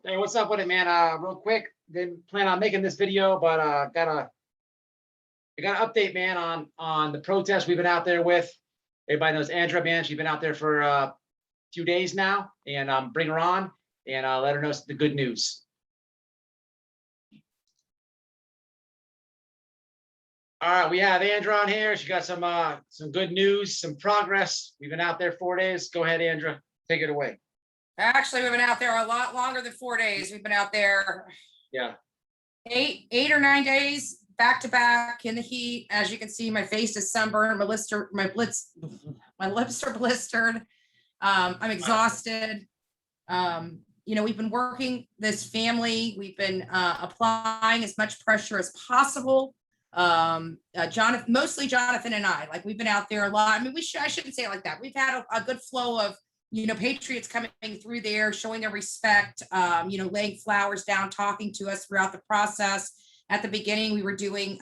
Hey, what's up with it, man? Real quick, didn't plan on making this video, but I got an update, man, on the protest we've been out there with. Everybody knows Andrea, man. She's been out there for a few days now, and bring her on and let her know the good news. All right, we have Andrea on here. She got some good news, some progress. We've been out there 4 days. Go ahead, Andrea. Take it away. Actually, we've been out there a lot longer than 4 days. We've been out there eight or 9 days back to back in the heat. As you can see, my face is sunburned, my lips are blistered. I'm exhausted. We've been working this family. We've been applying as much pressure as possible. Jonathan, mostly Jonathan and I, like, we've been out there a lot. I mean, I shouldn't say it like that. We've had a good flow of, patriots coming through there, showing their respect, laying flowers down, talking to us throughout the process. At the beginning, we were doing,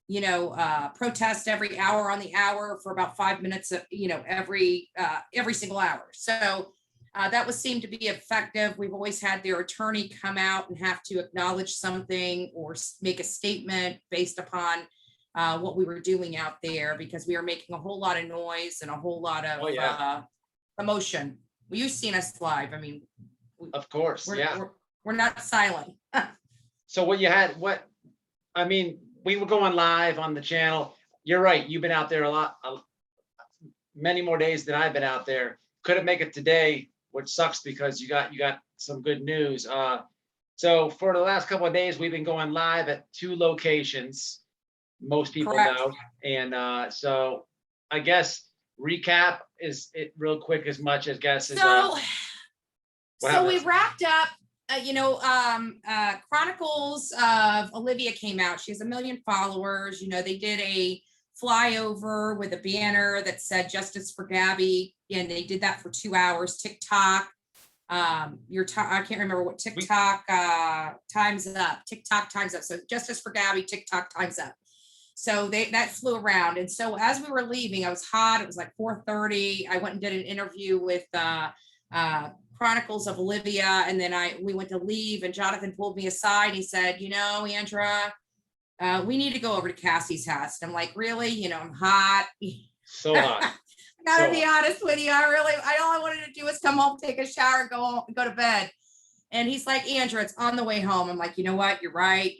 protest every hour on the hour for about 5 minutes, every single hour. So that seemed to be effective. We've always had their attorney come out and have to acknowledge something or make a statement based upon what we were doing out there, because we were making a whole lot of noise and a whole lot of emotion. Well, you've seen us live. I mean, of course, we're not silent. So we were going live on the channel. You're right. You've been out there a lot, many more days than I've been out there. Couldn't make it today, which sucks because you got some good news. So for the last couple of days, we've been going live at 2 locations. Most people know, and so I guess recap is it real quick as much as guess is. So we wrapped up. Chronicles of Olivia came out. She has 1 million followers. They did a flyover with a banner that said "Justice for Gabby," and they did that for 2 hours. TikTok, I can't remember what TikTok times up. TikTok times up. So "Justice for Gabby," TikTok times up. So that flew around. And so as we were leaving, I was hot. It was like 4:30. I went and did an interview with Chronicles of Olivia, and then we went to leave, and Jonathan pulled me aside. He said, Andrea, we need to go over to Cassie's house. And I'm like, really? I'm hot. So hot. I gotta be honest with you. All I wanted to do was come home, take a shower, and go to bed. And he's like, Andrea, it's on the way home. I'm like, you know what? You're right.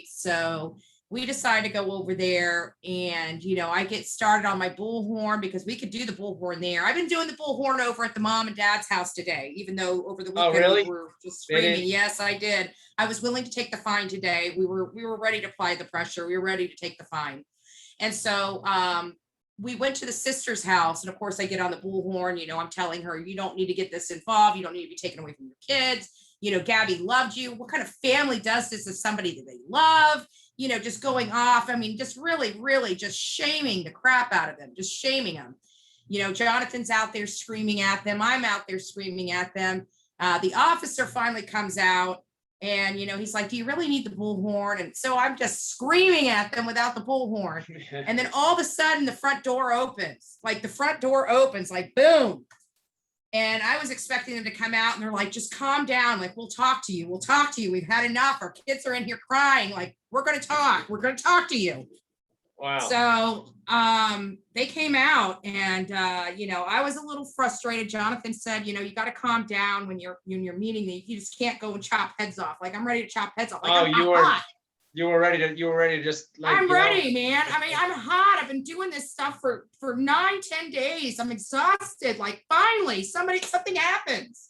So we decided to go over there, and, I get started on my bullhorn because we could do the bullhorn there. I've been doing the bullhorn over at the mom and dad's house today, even though over the weekend we were just screaming. Yes, I did. I was willing to take the fine today. We were ready to apply the pressure. We were ready to take the fine. And so we went to the sister's house, and of course I get on the bullhorn. I'm telling her, you don't need to get this involved. You don't need to be taken away from your kids. Gabby loved you. What kind of family does this as somebody that they love? Just going off. I mean, just really, really just shaming the crap out of them, just shaming them. Jonathan's out there screaming at them. I'm out there screaming at them. The officer finally comes out, and, he's like, do you really need the bullhorn? And so I'm just screaming at them without the bullhorn. And then all of a sudden the front door opens, like boom. And I was expecting them to come out, and they're like, just calm down. Like, we'll talk to you. We've had enough. Our kids are in here crying. Like, we're going to talk to you. Wow. So they came out, and, I was a little frustrated. Jonathan said, you got to calm down when you're meeting me. You just can't go and chop heads off. Like, I'm ready to chop heads off. Like, you were ready to just like, I'm ready, man. I mean, I'm hot. I've been doing this stuff for 9-10 days. I'm exhausted. Like, finally something happens.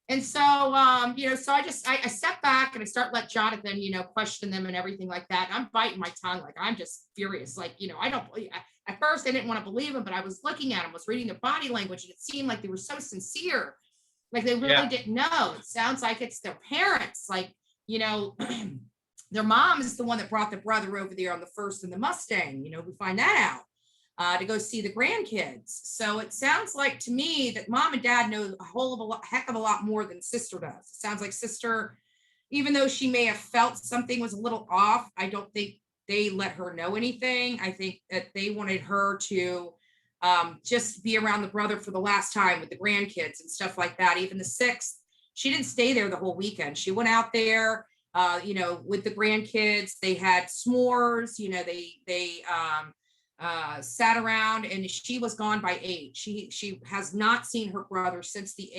And so, so I step back and I start let Jonathan, question them and everything like that. And I'm biting my tongue. Like, I'm just furious. Like, I don't believe, at first I didn't want to believe him, but I was looking at him, was reading their body language, and it seemed like they were so sincere. Like, they really didn't know. It sounds like it's their parents. Like, their mom is the one that brought the brother over there on the first in the Mustang. We find that out to go see the grandkids. So it sounds like to me that mom and dad know a heck of a lot more than sister does. It sounds like sister, even though she may have felt something was a little off, I don't think they let her know anything. I think that they wanted her to just be around the brother for the last time with the grandkids and stuff like that. Even the 6th, she didn't stay there the whole weekend. She went out there, with the grandkids. They had s'mores, they sat around, and she was gone by 8. She has not seen her brother since the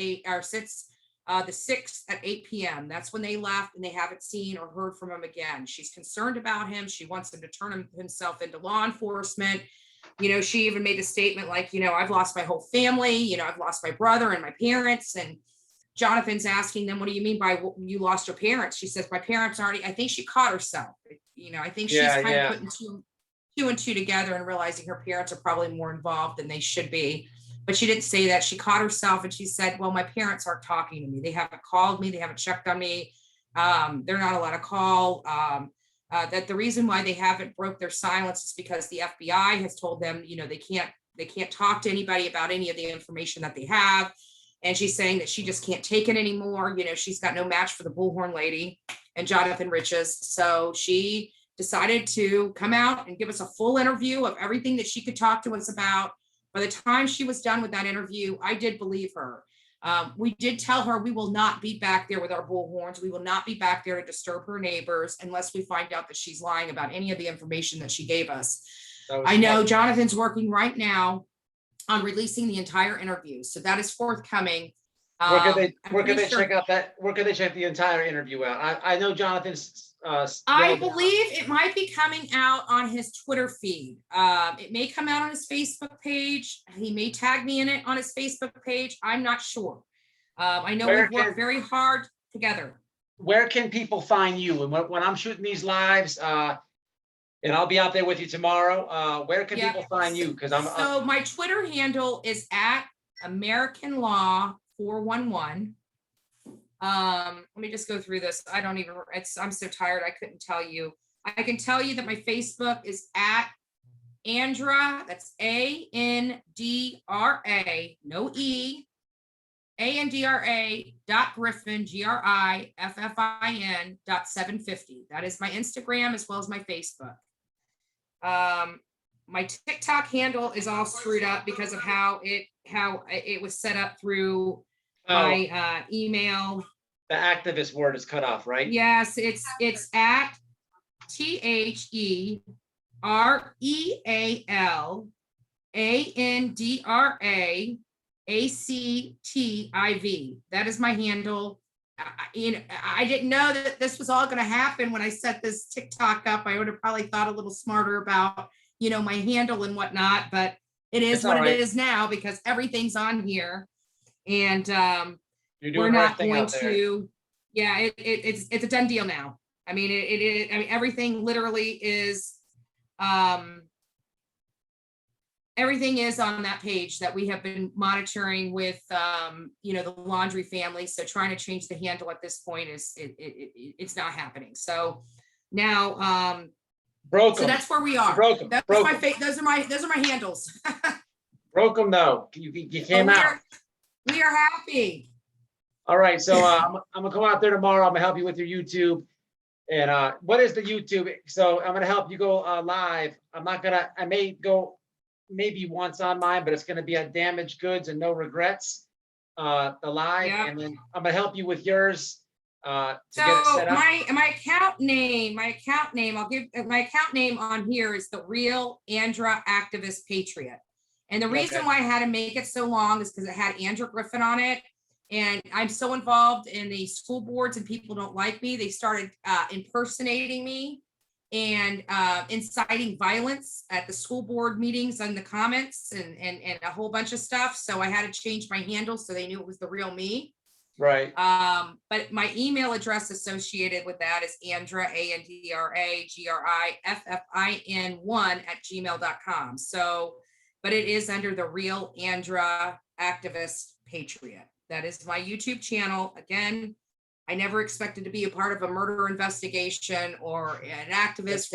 6th at 8 p.m. That's when they left, and they haven't seen or heard from him again. She's concerned about him. She wants him to turn himself into law enforcement. She even made a statement like, I've lost my whole family. I've lost my brother and my parents. And Jonathan's asking them, what do you mean by you lost your parents? She says, my parents aren't. I think she caught herself. I think she's kind of putting two and two together and realizing her parents are probably more involved than they should be. But she didn't say that. She caught herself, and she said, well, my parents aren't talking to me. They haven't called me. They haven't checked on me. They're not allowed to call. That the reason why they haven't broke their silence is because the FBI has told them, they can't talk to anybody about any of the information that they have. And she's saying that she just can't take it anymore. She's got no match for the Bullhorn lady and Jonathan Riches. So she decided to come out and give us a full interview of everything that she could talk to us about. By the time she was done with that interview, I did believe her. We did tell her we will not be back there with our bullhorns. We will not be back there to disturb her neighbors unless we find out that she's lying about any of the information that she gave us. I know Jonathan's working right now on releasing the entire interview, so that is forthcoming. Where can they check out that? Where can they check the entire interview out? I know Jonathan's. I believe it might be coming out on his Twitter feed. It may come out on his Facebook page. He may tag me in it on his Facebook page. I'm not sure. I know we've worked very hard together. Where can people find you? And when I'm shooting these lives, and I'll be out there with you tomorrow, where can people find you? Because So my Twitter handle is at American Law 411. Let me just go through this. I'm so tired. I couldn't tell you. I can tell you that my Facebook is at Andra. That's ANDRA, no E, ANDRA .Griffin, GRIFFIN .750. That is my Instagram as well as my Facebook. My TikTok handle is all screwed up because of how it was set up through my email. The activist word is cut off, right? Yes, it's at ThereALAndRAACTIV. That is my handle. I didn't know that this was all going to happen when I set this TikTok up. I would have probably thought a little smarter about, my handle and whatnot, but it is what it is now because everything's on here. And we're not going to, it's a done deal now. I mean, everything literally is, everything is on that page that we have been monitoring with, the laundry family. So trying to change the handle at this point it's not happening. So now, so that's where we are. Those are my handles. Broke them though. You came out. We are happy. All right, so I'm gonna come out there tomorrow. I'm gonna help you with your YouTube. And what is the YouTube? So I'm gonna help you go live. I may go maybe once on mine, but it's gonna be a damaged goods and no regrets. The live, and then I'm gonna help you with yours. To get it set up. my account name, I'll give my account name on here is The Real Andra Activist Patriot. And the reason why I had to make it so long is because it had Andra Griffin on it. And I'm so involved in the school boards and people don't like me. They started impersonating me and inciting violence at the school board meetings and the comments and a whole bunch of stuff. So I had to change my handle so they knew it was the real me. Right. But my email address associated with that is Andra, ANDRAGRIFFIN1 @gmail.com. So, but it is under The Real Andra Activist Patriot. That is my YouTube channel. Again, I never expected to be a part of a murder investigation or an activist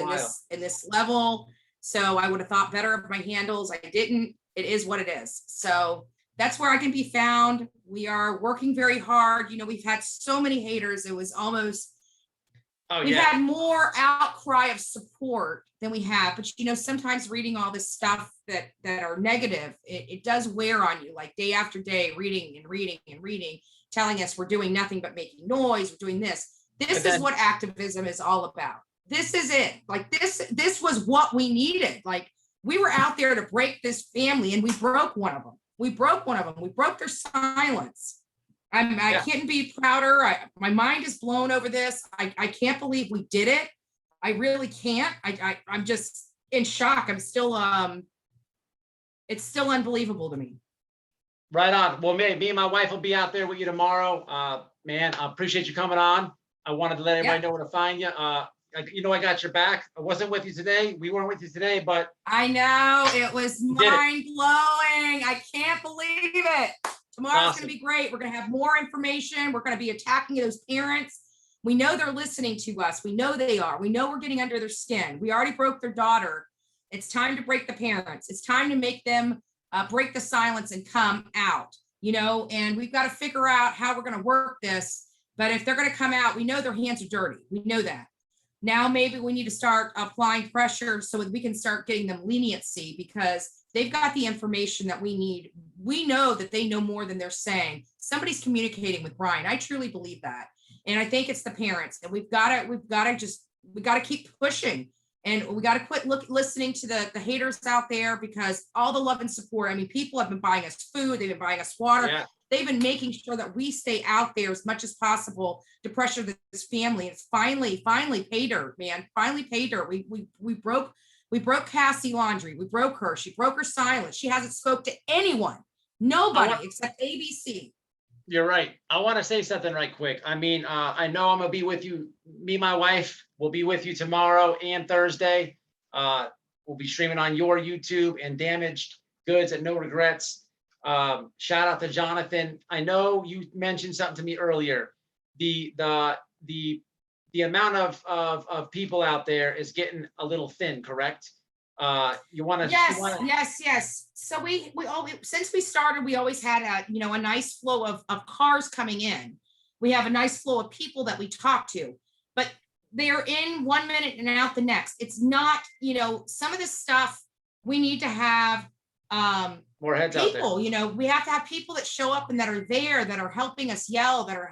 in this level. So I would have thought better of my handles. I didn't. It is what it is. So that's where I can be found. We are working very hard. We've had so many haters. It was almost, we've had more outcry of support than we have. But, sometimes reading all this stuff that are negative, it does wear on you, like day after day, reading and reading and reading. telling us we're doing nothing but making noise, we're doing this. This is what activism is all about. This is it. Like this was what we needed. Like we were out there to break this family, and we broke one of them. We broke their silence. I can't be prouder. My mind is blown over this. I can't believe we did it. I really can't. I'm just in shock. I'm still, it's still unbelievable to me. Right on. Well, me and my wife will be out there with you tomorrow. Man, I appreciate you coming on. I wanted to let everybody know where to find you. You know, I got your back. I wasn't with you today. We weren't with you today, but I know it was mind blowing. I can't believe it. Tomorrow's going to be great. We're going to have more information. We're going to be attacking those parents. We know they're listening to us. We know they are. We know we're getting under their skin. We already broke their daughter. It's time to break the parents. It's time to make them break the silence and come out, you know, and we've got to figure out how we're going to work this. But if they're going to come out, we know their hands are dirty. We know that. Now, maybe we need to start applying pressure so that we can start getting them leniency, because they've got the information that we need. We know that they know more than they're saying. Somebody's communicating with Brian. I truly believe that. And I think it's the parents, and we've got to keep pushing, and we got to quit listening to the haters out there, because all the love and support. I mean, people have been buying us food. They've been buying us water. Yeah. They've been making sure that we stay out there as much as possible to pressure this family. It's finally paid her, man. Finally paid her. We broke Cassie Laundry. We broke her. She broke her silence. She hasn't spoke to anyone. Nobody except ABC. You're right. I want to say something right quick. I mean, I know I'm gonna be with you. Me, my wife will be with you tomorrow and Thursday. We'll be streaming on your YouTube and Damaged Goods at No Regrets. Shout out to Jonathan. I know you mentioned something to me earlier. The amount of people out there is getting a little thin, correct? You want to? Yes. So we since we started, we always had a nice flow of cars coming in. We have a nice flow of people that we talk to, but they're in 1 minute and out the next. It's not, some of this stuff we need to have more heads people, out there. We have to have people that show up and that are there, that are helping us yell, that are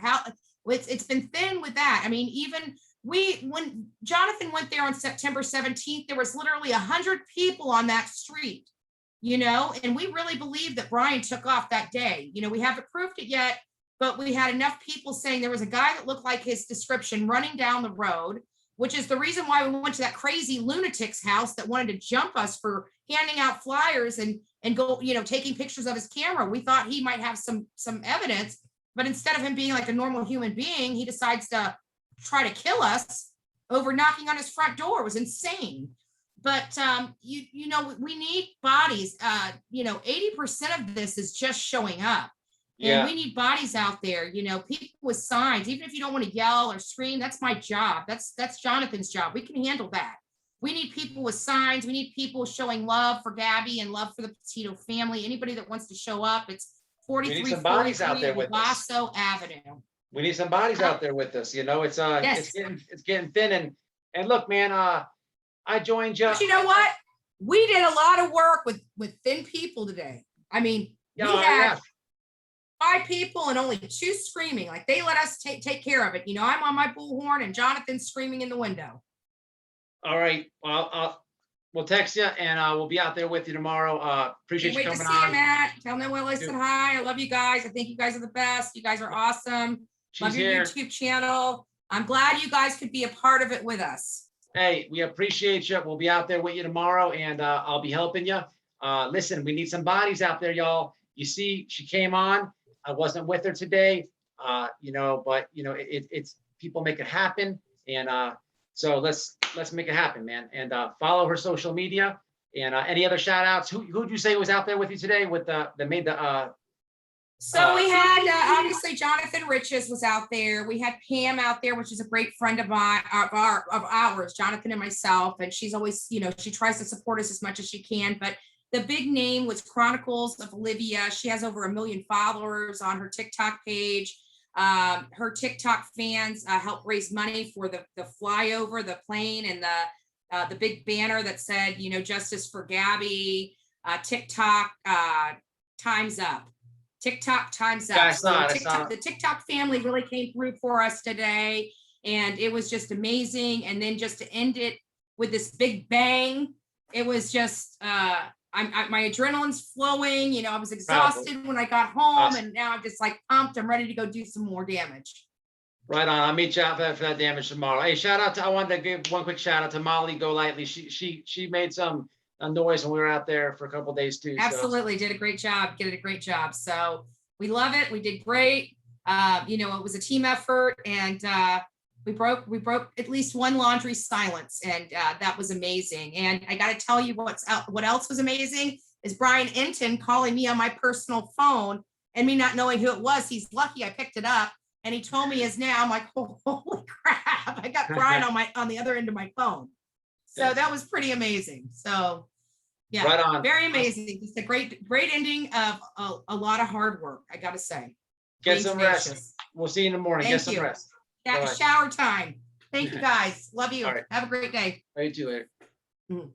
it's been thin with that. I mean, even when Jonathan went there on September 17th, there was literally 100 people on that street, and we really believe that Brian took off that day. We haven't proved it yet, but we had enough people saying there was a guy that looked like his description running down the road, which is the reason why we went to that crazy lunatic's house that wanted to jump us for handing out flyers and go, taking pictures of his camera. We thought he might have some evidence, but instead of him being like a normal human being, he decides to try to kill us over knocking on his front door. It was insane. But we need bodies. 80% of this is just showing up. And we need bodies out there, people with signs. Even if you don't want to yell or scream, that's my job. That's Jonathan's job. We can handle that. We need people with signs. We need people showing love for Gabby and love for the Petito family. Anybody that wants to show up, it's 4343 Wasso Avenue. We need some bodies out there with us. It's getting thin. And look, man, I joined you. But you know what? We did a lot of work with thin people today. I mean, we had 5 people and only 2 screaming. Like, they let us take care of it. I'm on my bullhorn and Jonathan's screaming in the window. All right. Well, we'll text you, and we'll be out there with you tomorrow. Appreciate you coming on. Wait to see you, Matt. Tell them Will I said hi. I love you guys. I think you guys are the best. You guys are awesome. Love your YouTube channel. I'm glad you guys could be a part of it with us. Hey, we appreciate you. We'll be out there with you tomorrow, and I'll be helping you. Listen, we need some bodies out there, y'all. You see, she came on. I wasn't with her today, but it's people make it happen, and so let's make it happen, man. And follow her social media. And any other shout outs? Who'd you say was out there with you today with that made the So we had obviously Jonathan Riches was out there. We had Pam out there, which is a great friend of ours, Jonathan and myself. And she's always, she tries to support us as much as she can. But the big name was Chronicles of Olivia. She has over 1 million followers on her TikTok page. Her TikTok fans helped raise money for the flyover, the plane, and the big banner that said, justice for Gabby, TikTok, time's up. TikTok time's Yeah, up. I saw it, I saw TikTok, the TikTok family really came through for us today, and it was just amazing. And then just to end it with this big bang, it was just my adrenaline's flowing. You know, I was exhausted when I got home, Awesome. and now I'm just like pumped. I'm ready to go do some more damage. Right on. I'll meet you out for that damage tomorrow. Hey, shout out to, I wanted to give one quick shout out to Molly Golightly. She made some noise when we were out there for a couple days too. Absolutely, did a great job. Did a great job. So we love it. We did great. You know, it was a team effort, and we broke at least one laundry silence, and that was amazing. And I got to tell you what else was amazing is Brian Enton calling me on my personal phone and me not knowing who it was. He's lucky I picked it up, and he told me his name. I'm like, oh, holy crap! I got Brian on the other end of my phone. So Yes. that was pretty amazing. So yeah, Right on. very amazing. Just a great ending of a lot of hard work, I got to say. Get some rest. We'll see you in the morning. Thank Get some you. rest. Shower time. Thank you guys. Love you. All right. Have a great day. You too later.